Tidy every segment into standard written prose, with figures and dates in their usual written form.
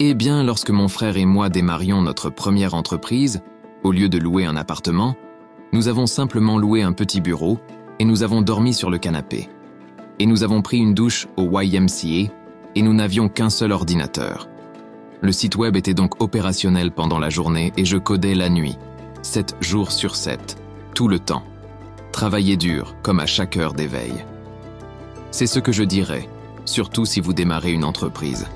Eh bien, lorsque mon frère et moi démarrions notre première entreprise, au lieu de louer un appartement, nous avons simplement loué un petit bureau et nous avons dormi sur le canapé. Et nous avons pris une douche au YMCA et nous n'avions qu'un seul ordinateur. Le site web était donc opérationnel pendant la journée et je codais la nuit, 7 jours sur 7, tout le temps. Travaillez dur, comme à chaque heure d'éveil. C'est ce que je dirais, surtout si vous démarrez une entreprise.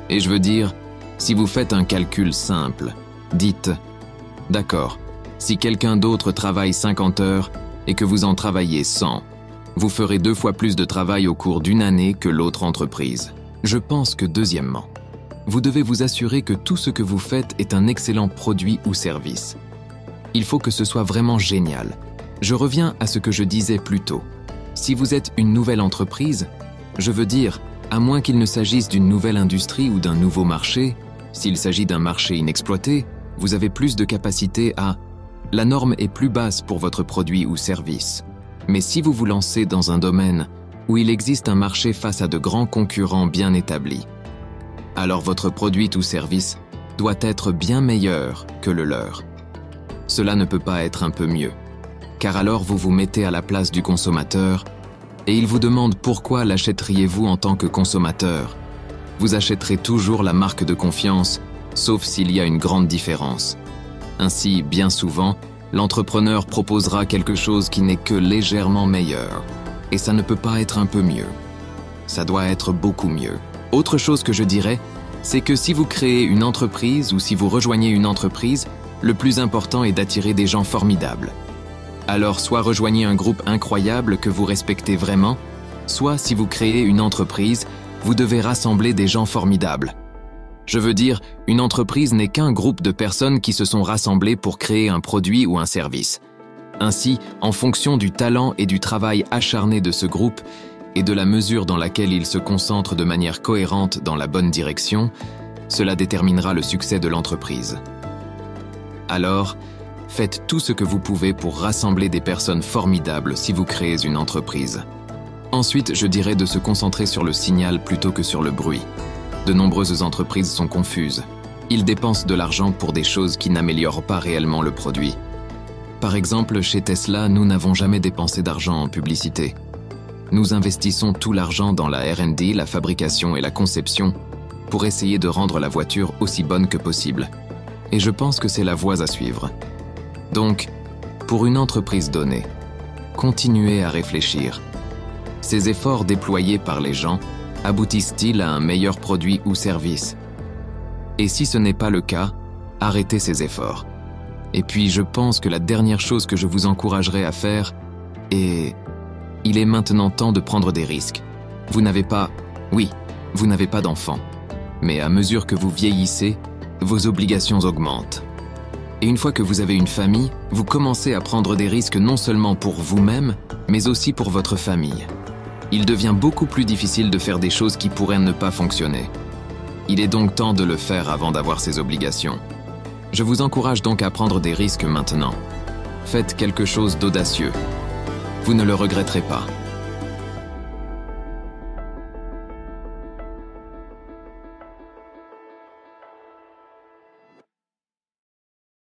Et je veux dire, si vous faites un calcul simple, dites « D'accord, si quelqu'un d'autre travaille 50 heures et que vous en travaillez 100, vous ferez 2 fois plus de travail au cours d'une année que l'autre entreprise. » Je pense que deuxièmement, vous devez vous assurer que tout ce que vous faites est un excellent produit ou service. Il faut que ce soit vraiment génial. Je reviens à ce que je disais plus tôt. Si vous êtes une nouvelle entreprise, je veux dire, à moins qu'il ne s'agisse d'une nouvelle industrie ou d'un nouveau marché, s'il s'agit d'un marché inexploité, vous avez plus de capacité à... La norme est plus basse pour votre produit ou service. Mais si vous vous lancez dans un domaine où il existe un marché face à de grands concurrents bien établis, alors votre produit ou service doit être bien meilleur que le leur. Cela ne peut pas être un peu mieux, car alors vous vous mettez à la place du consommateur et il vous demande pourquoi l'achèteriez-vous en tant que consommateur. Vous achèterez toujours la marque de confiance, sauf s'il y a une grande différence. Ainsi, bien souvent, l'entrepreneur proposera quelque chose qui n'est que légèrement meilleur. Et ça ne peut pas être un peu mieux. Ça doit être beaucoup mieux. Autre chose que je dirais, c'est que si vous créez une entreprise ou si vous rejoignez une entreprise, le plus important est d'attirer des gens formidables. Alors, soit rejoignez un groupe incroyable que vous respectez vraiment, soit si vous créez une entreprise, vous devez rassembler des gens formidables. Je veux dire, une entreprise n'est qu'un groupe de personnes qui se sont rassemblées pour créer un produit ou un service. Ainsi, en fonction du talent et du travail acharné de ce groupe et de la mesure dans laquelle il se concentre de manière cohérente dans la bonne direction, cela déterminera le succès de l'entreprise. Alors, faites tout ce que vous pouvez pour rassembler des personnes formidables si vous créez une entreprise. Ensuite, je dirais de se concentrer sur le signal plutôt que sur le bruit. De nombreuses entreprises sont confuses. Ils dépensent de l'argent pour des choses qui n'améliorent pas réellement le produit. Par exemple, chez Tesla, nous n'avons jamais dépensé d'argent en publicité. Nous investissons tout l'argent dans la R&D, la fabrication et la conception pour essayer de rendre la voiture aussi bonne que possible. Et je pense que c'est la voie à suivre. Donc, pour une entreprise donnée, continuez à réfléchir. Ces efforts déployés par les gens aboutissent-ils à un meilleur produit ou service? Et si ce n'est pas le cas, arrêtez ces efforts. Et puis je pense que la dernière chose que je vous encouragerais à faire est... Il est maintenant temps de prendre des risques. Vous n'avez pas d'enfants. Mais à mesure que vous vieillissez, vos obligations augmentent. Et une fois que vous avez une famille, vous commencez à prendre des risques non seulement pour vous-même, mais aussi pour votre famille. Il devient beaucoup plus difficile de faire des choses qui pourraient ne pas fonctionner. Il est donc temps de le faire avant d'avoir ces obligations. Je vous encourage donc à prendre des risques maintenant. Faites quelque chose d'audacieux. Vous ne le regretterez pas.